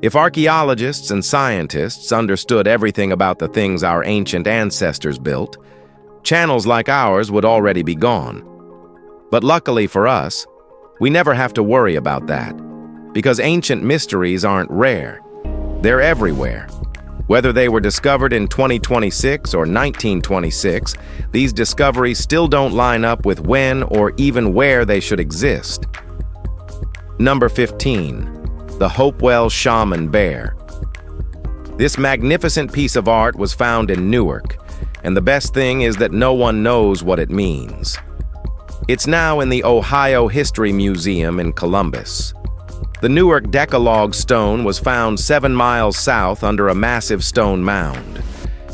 If archaeologists and scientists understood everything about the things our ancient ancestors built, channels like ours would already be gone. But luckily for us, we never have to worry about that, because ancient mysteries aren't rare. They're everywhere. Whether they were discovered in 2026 or 1926, these discoveries still don't line up with when or even where they should exist. Number 15. The Hopewell Shaman Bear. This magnificent piece of art was found in Newark, and the best thing is that no one knows what it means. It's now in the Ohio History Museum in Columbus. The Newark Decalogue stone was found 7 miles south under a massive stone mound.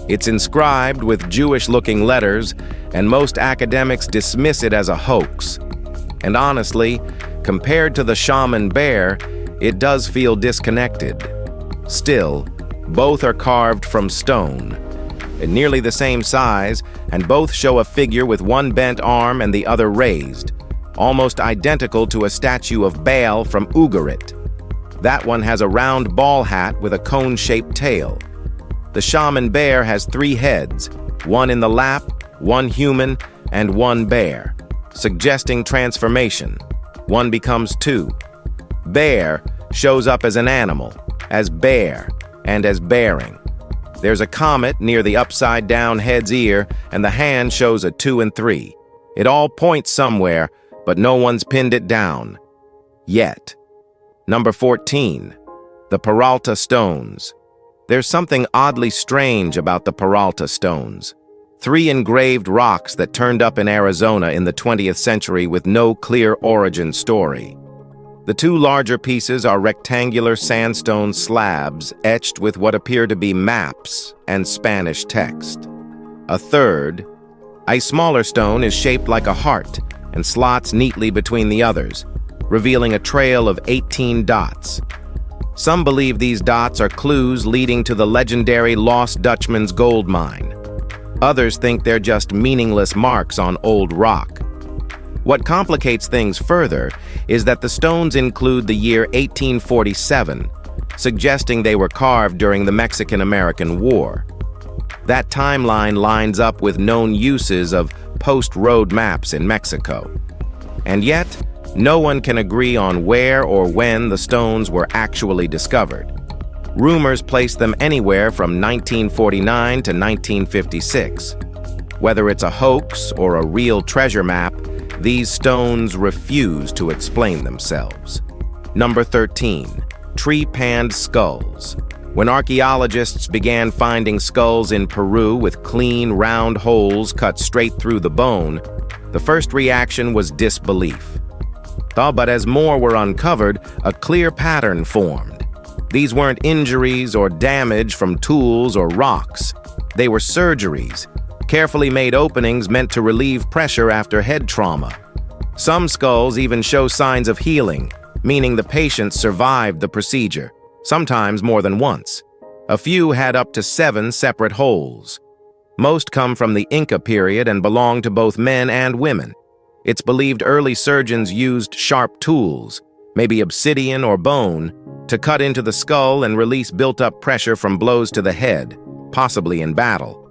It's inscribed with Jewish-looking letters, and most academics dismiss it as a hoax. And honestly, compared to the shaman bear, it does feel disconnected. Still, both are carved from stone, in nearly the same size, and both show a figure with one bent arm and the other raised, almost identical to a statue of Baal from Ugarit. That one has a round ball hat with a cone-shaped tail. The shaman bear has 3 heads, one in the lap, one human, and one bear, suggesting transformation. One becomes 2. Bear shows up as an animal, as bear, and as bearing. There's a comet near the upside-down head's ear, and the hand shows a 2 and 3. It all points somewhere, but no one's pinned it down. Yet. Number 14. The Peralta Stones. There's something oddly strange about the Peralta Stones. 3 engraved rocks that turned up in Arizona in the 20th century with no clear origin story. The 2 larger pieces are rectangular sandstone slabs etched with what appear to be maps and Spanish text. A third, a smaller stone, is shaped like a heart and slots neatly between the others, revealing a trail of 18 dots. Some believe these dots are clues leading to the legendary Lost Dutchman's gold mine. Others think they're just meaningless marks on old rock. What complicates things further is that the stones include the year 1847, suggesting they were carved during the Mexican-American War. That timeline lines up with known uses of post-road maps in Mexico. And yet, no one can agree on where or when the stones were actually discovered. Rumors place them anywhere from 1949 to 1956. Whether it's a hoax or a real treasure map, these stones refuse to explain themselves. Number 13. Trepanned skulls. When archaeologists began finding skulls in Peru with clean, round holes cut straight through the bone, the first reaction was disbelief. But as more were uncovered, a clear pattern formed. These weren't injuries or damage from tools or rocks. They were surgeries, carefully made openings meant to relieve pressure after head trauma. Some skulls even show signs of healing, meaning the patient survived the procedure, sometimes more than once. A few had up to 7 separate holes. Most come from the Inca period and belong to both men and women. It's believed early surgeons used sharp tools, maybe obsidian or bone, to cut into the skull and release built-up pressure from blows to the head, possibly in battle.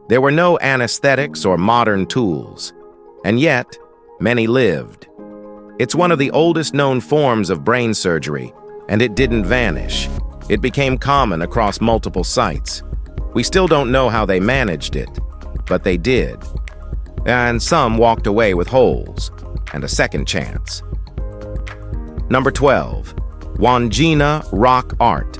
There were no anesthetics or modern tools, and yet, many lived. It's one of the oldest known forms of brain surgery, and it didn't vanish. It became common across multiple sites. We still don't know how they managed it, but they did. And some walked away with holes and a second chance. Number 12. Wanina rock art.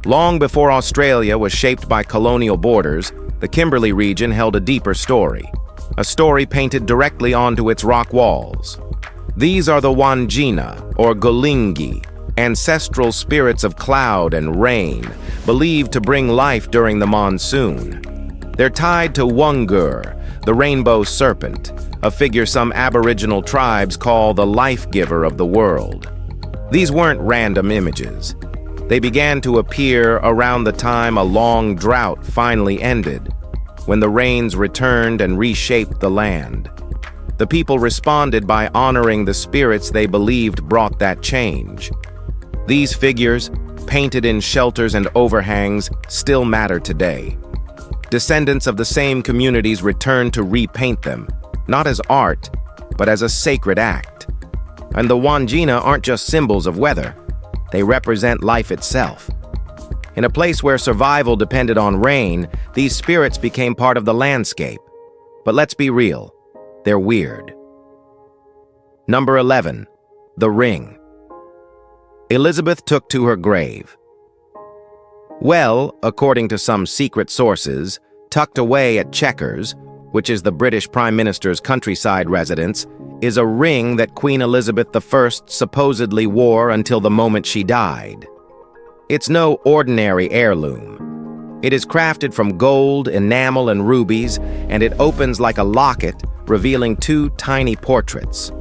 Long before Australia was shaped by colonial borders, the Kimberley region held a deeper story, a story painted directly onto its rock walls. These are the Wanina, or Golingi, ancestral spirits of cloud and rain, believed to bring life during the monsoon. They're tied to Wungur, the rainbow serpent, a figure some Aboriginal tribes call the life-giver of the world. These weren't random images. They began to appear around the time a long drought finally ended, when the rains returned and reshaped the land. The people responded by honoring the spirits they believed brought that change. These figures, painted in shelters and overhangs, still matter today. Descendants of the same communities return to repaint them, not as art, but as a sacred act. And the Wanina aren't just symbols of weather. They represent life itself. In a place where survival depended on rain, these spirits became part of the landscape. But let's be real, they're weird. Number 11. The Ring. Elizabeth took to her grave. Well, according to some secret sources, tucked away at Chequers, which is the British Prime Minister's countryside residence, is a ring that Queen Elizabeth I supposedly wore until the moment she died. It's no ordinary heirloom. It is crafted from gold, enamel, and rubies, and it opens like a locket, revealing two tiny portraits.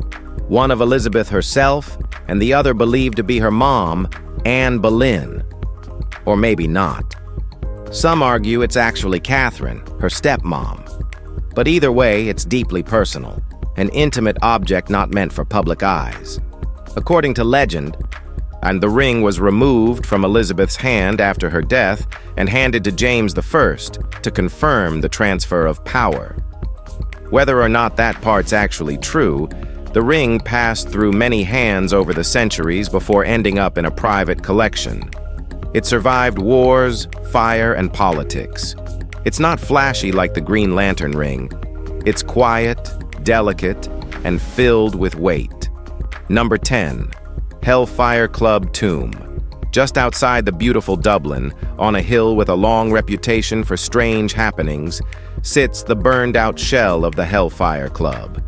One of Elizabeth herself, and the other believed to be her mom, Anne Boleyn. Or maybe not. Some argue it's actually Catherine, her stepmom. But either way, it's deeply personal, an intimate object not meant for public eyes. According to legend, and the ring was removed from Elizabeth's hand after her death and handed to James I to confirm the transfer of power. Whether or not that part's actually true, the ring passed through many hands over the centuries before ending up in a private collection. It survived wars, fire, and politics. It's not flashy like the Green Lantern ring. It's quiet, delicate, and filled with weight. Number 10. Hellfire Club Tomb. Just outside the beautiful Dublin, on a hill with a long reputation for strange happenings, sits the burned-out shell of the Hellfire Club.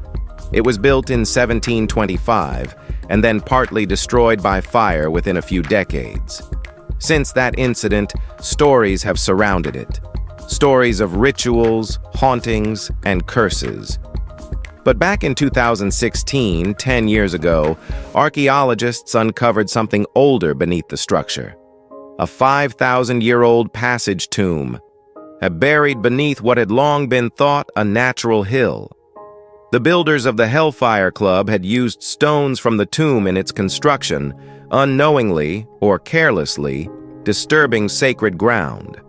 It was built in 1725 and then partly destroyed by fire within a few decades. Since that incident, stories have surrounded it. Stories of rituals, hauntings, and curses. But back in 2016, 10 years ago, archaeologists uncovered something older beneath the structure. A 5,000-year-old passage tomb, buried beneath what had long been thought a natural hill. The builders of the Hellfire Club had used stones from the tomb in its construction, unknowingly or carelessly disturbing sacred ground.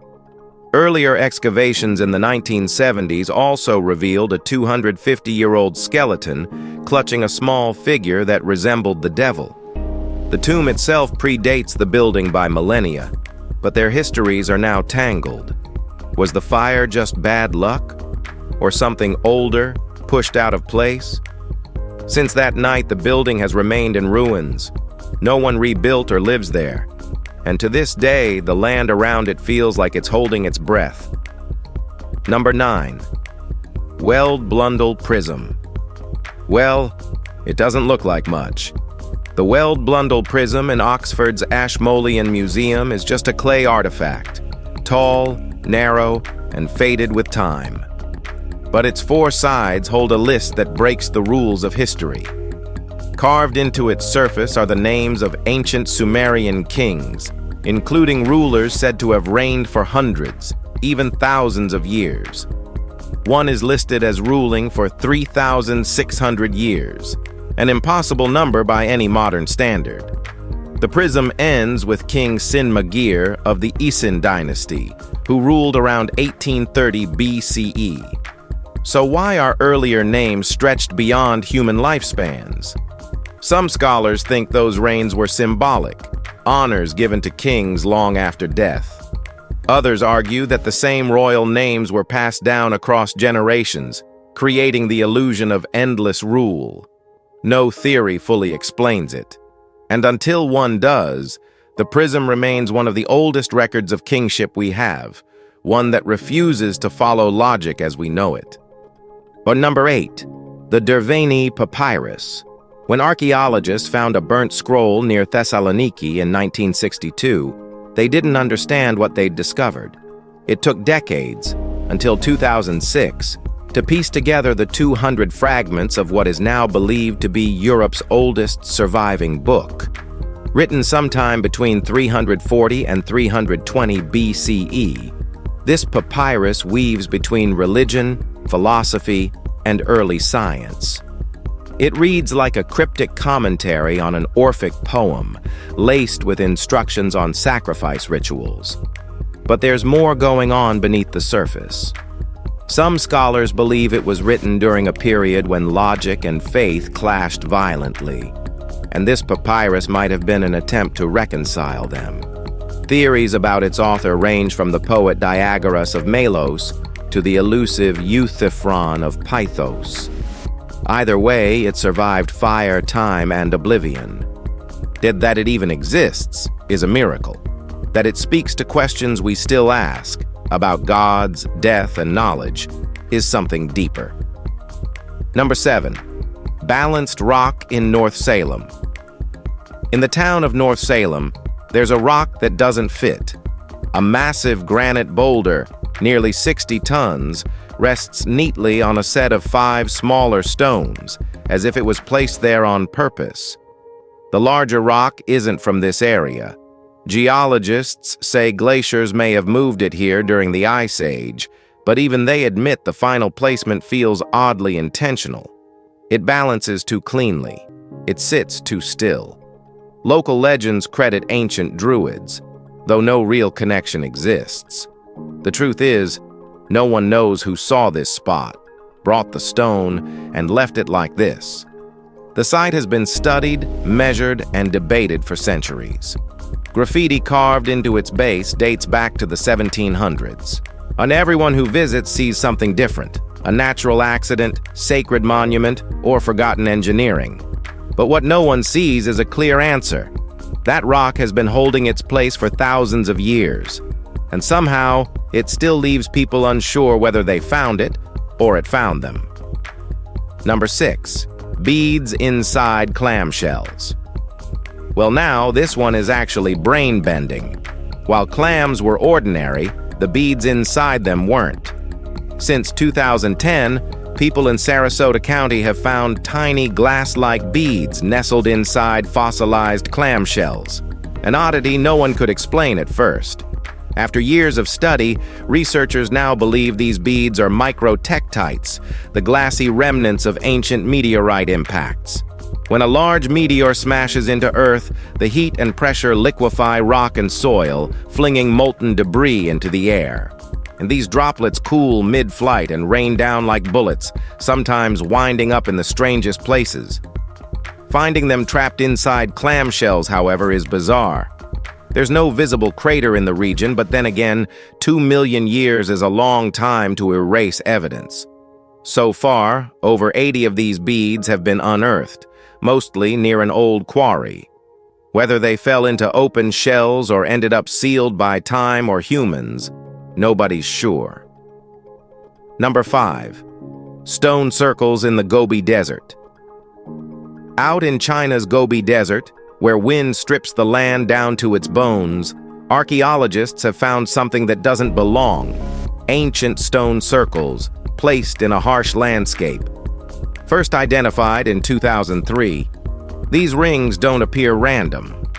Earlier excavations in the 1970s also revealed a 250-year-old skeleton clutching a small figure that resembled the devil. The tomb itself predates the building by millennia, but their histories are now tangled. Was the fire just bad luck? Or something older, pushed out of place? Since that night, the building has remained in ruins. No one rebuilt or lives there. And to this day, the land around it feels like it's holding its breath. Number 9. Weld Blundell Prism. Well, it doesn't look like much. The Weld Blundell Prism in Oxford's Ashmolean Museum is just a clay artifact, tall, narrow, and faded with time. But its 4 sides hold a list that breaks the rules of history. Carved into its surface are the names of ancient Sumerian kings, including rulers said to have reigned for hundreds, even thousands of years. One is listed as ruling for 3,600 years, an impossible number by any modern standard. The prism ends with King Sin-Magir of the Isin dynasty, who ruled around 1830 BCE. So why are earlier names stretched beyond human lifespans? Some scholars think those reigns were symbolic, honors given to kings long after death. Others argue that the same royal names were passed down across generations, creating the illusion of endless rule. No theory fully explains it. And until one does, the prism remains one of the oldest records of kingship we have, one that refuses to follow logic as we know it. But number 8, the Derveni papyrus. When archaeologists found a burnt scroll near Thessaloniki in 1962, they didn't understand what they'd discovered. It took decades, until 2006, to piece together the 200 fragments of what is now believed to be Europe's oldest surviving book. Written sometime between 340 and 320 BCE, this papyrus weaves between religion, philosophy, and early science. It reads like a cryptic commentary on an Orphic poem, laced with instructions on sacrifice rituals. But there's more going on beneath the surface. Some scholars believe it was written during a period when logic and faith clashed violently, and this papyrus might have been an attempt to reconcile them. Theories about its author range from the poet Diagoras of Melos to the elusive Euthyphron of Pythos. Either way, it survived fire, time, and oblivion. That it even exists is a miracle. That it speaks to questions we still ask about gods, death, and knowledge is something deeper. Number 7. Balanced rock in North Salem. In the town of North Salem, there's a rock that doesn't fit. A massive granite boulder, nearly 60 tons, rests neatly on a set of 5 smaller stones, as if it was placed there on purpose. The larger rock isn't from this area. Geologists say glaciers may have moved it here during the Ice Age, but even they admit the final placement feels oddly intentional. It balances too cleanly. It sits too still. Local legends credit ancient druids, though no real connection exists. The truth is, no one knows who saw this spot, brought the stone, and left it like this. The site has been studied, measured, and debated for centuries. Graffiti carved into its base dates back to the 1700s. And everyone who visits sees something different: a natural accident, sacred monument, or forgotten engineering. But what no one sees is a clear answer. That rock has been holding its place for thousands of years, and somehow it still leaves people unsure whether they found it or it found them. Number 6. Beads inside clamshells. Well, now this one is actually brain-bending. While clams were ordinary, the beads inside them weren't. Since 2010, people in Sarasota County have found tiny glass-like beads nestled inside fossilized clamshells, an oddity no one could explain at first. After years of study, researchers now believe these beads are microtectites, the glassy remnants of ancient meteorite impacts. When a large meteor smashes into Earth, the heat and pressure liquefy rock and soil, flinging molten debris into the air. And these droplets cool mid-flight and rain down like bullets, sometimes winding up in the strangest places. Finding them trapped inside clamshells, however, is bizarre. There's no visible crater in the region, but then again, 2 million years is a long time to erase evidence. So far, over 80 of these beads have been unearthed, mostly near an old quarry. Whether they fell into open shells or ended up sealed by time or humans, nobody's sure. Number 5. Stone circles in the Gobi Desert. Out in China's Gobi Desert, where wind strips the land down to its bones, archaeologists have found something that doesn't belong: ancient stone circles, placed in a harsh landscape. First identified in 2003, these rings don't appear random.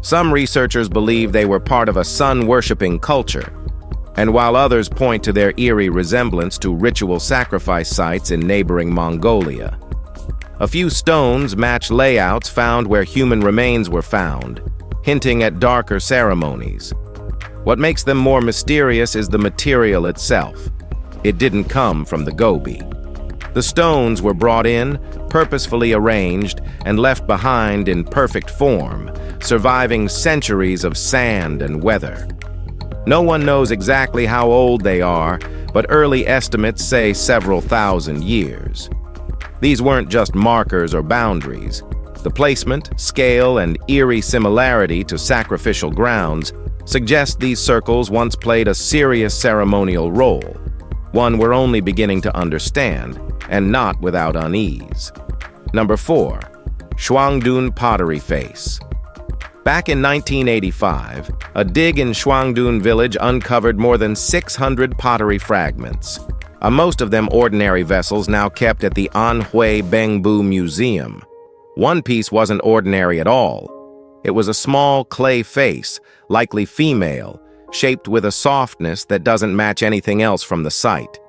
Some researchers believe they were part of a sun-worshipping culture, and while others point to their eerie resemblance to ritual sacrifice sites in neighboring Mongolia. A few stones match layouts found where human remains were found, hinting at darker ceremonies. What makes them more mysterious is the material itself. It didn't come from the Gobi. The stones were brought in, purposefully arranged, and left behind in perfect form, surviving centuries of sand and weather. No one knows exactly how old they are, but early estimates say several thousand years. These weren't just markers or boundaries. The placement, scale, and eerie similarity to sacrificial grounds suggest these circles once played a serious ceremonial role, one we're only beginning to understand, and not without unease. Number 4. Shuang Dun pottery face. Back in 1985, a dig in Shuang Dun village uncovered more than 600 pottery fragments. Most of them ordinary vessels now kept at the Anhui Bengbu Museum. One piece wasn't ordinary at all. It was a small clay face, likely female, shaped with a softness that doesn't match anything else from the site.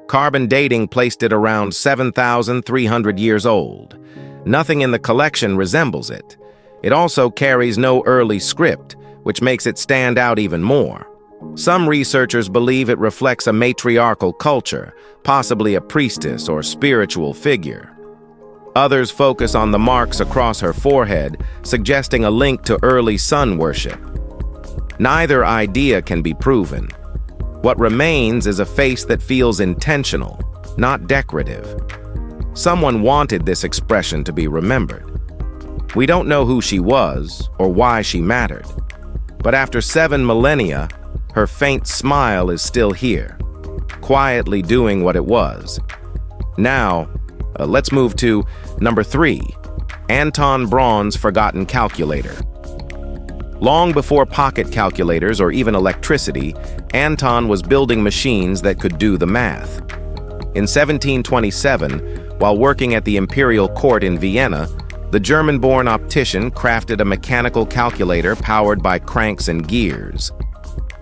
Carbon dating placed it around 7,300 years old. Nothing in the collection resembles it. It also carries no early script, which makes it stand out even more. Some researchers believe it reflects a matriarchal culture, possibly a priestess or spiritual figure. Others focus on the marks across her forehead, suggesting a link to early sun worship. Neither idea can be proven. What remains is a face that feels intentional, not decorative. Someone wanted this expression to be remembered. We don't know who she was or why she mattered, but after 7 millennia, her faint smile is still here, quietly doing what it was. Now, let's move to number 3, Anton Braun's forgotten calculator. Long before pocket calculators or even electricity, Anton was building machines that could do the math. In 1727, while working at the imperial court in Vienna, the German-born optician crafted a mechanical calculator powered by cranks and gears.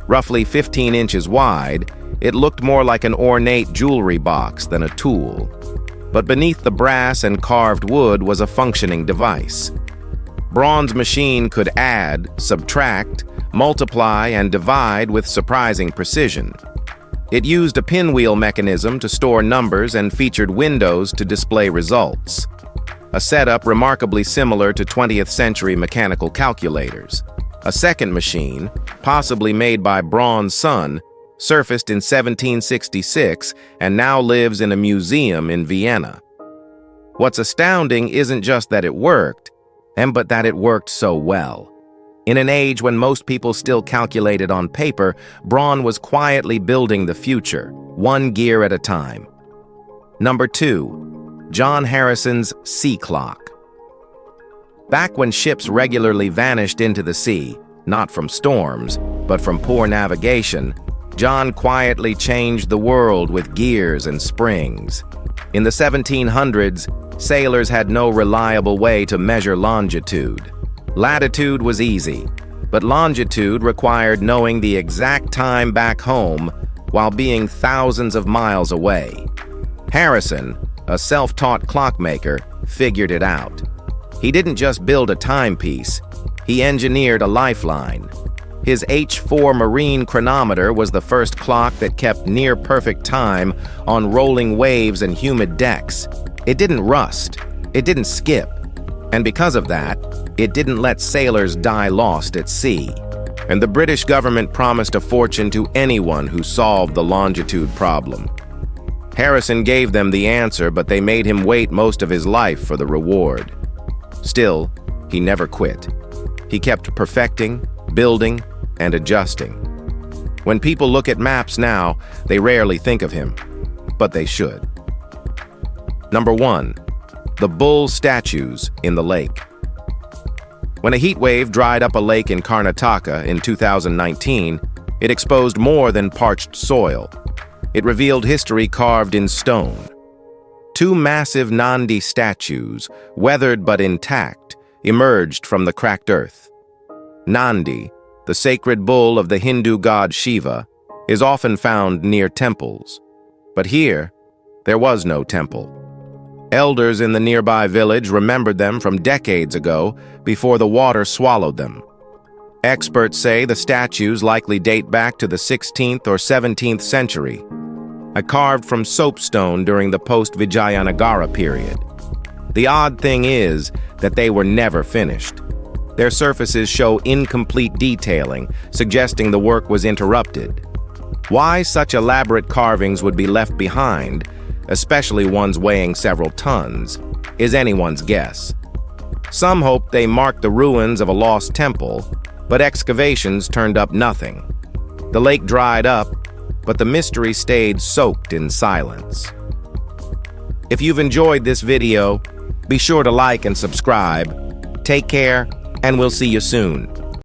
Roughly 15 inches wide, it looked more like an ornate jewelry box than a tool. But beneath the brass and carved wood was a functioning device. Braun's machine could add, subtract, multiply, and divide with surprising precision. It used a pinwheel mechanism to store numbers and featured windows to display results. A setup remarkably similar to 20th century mechanical calculators. A second machine, possibly made by Braun's son, surfaced in 1766 and now lives in a museum in Vienna. What's astounding isn't just that it worked, but that it worked so well. In an age when most people still calculated on paper, Braun was quietly building the future, one gear at a time. Number 2, John Harrison's sea clock. Back when ships regularly vanished into the sea, not from storms, but from poor navigation, John quietly changed the world with gears and springs. In the 1700s, sailors had no reliable way to measure longitude. Latitude was easy, but longitude required knowing the exact time back home while being thousands of miles away. Harrison, a self-taught clockmaker, figured it out. He didn't just build a timepiece, he engineered a lifeline. His H4 marine chronometer was the first clock that kept near-perfect time on rolling waves and humid decks. It didn't rust, it didn't skip, and because of that, it didn't let sailors die lost at sea. And the British government promised a fortune to anyone who solved the longitude problem. Harrison gave them the answer, but they made him wait most of his life for the reward. Still, he never quit. He kept perfecting, building, and adjusting. When people look at maps now, they rarely think of him, but they should. Number 1, the bull statues in the lake. When a heat wave dried up a lake in Karnataka in 2019, it exposed more than parched soil. It revealed history carved in stone. 2 massive Nandi statues, weathered but intact, emerged from the cracked earth. Nandi, the sacred bull of the Hindu god Shiva, is often found near temples. But here, there was no temple. Elders in the nearby village remembered them from decades ago before the water swallowed them. Experts say the statues likely date back to the 16th or 17th century, carved from soapstone during the post-Vijayanagara period. The odd thing is that they were never finished. Their surfaces show incomplete detailing, suggesting the work was interrupted. Why such elaborate carvings would be left behind, especially ones weighing several tons, is anyone's guess. Some hope they marked the ruins of a lost temple, but excavations turned up nothing. The lake dried up, but the mystery stayed soaked in silence. If you've enjoyed this video, be sure to like and subscribe. Take care, and we'll see you soon.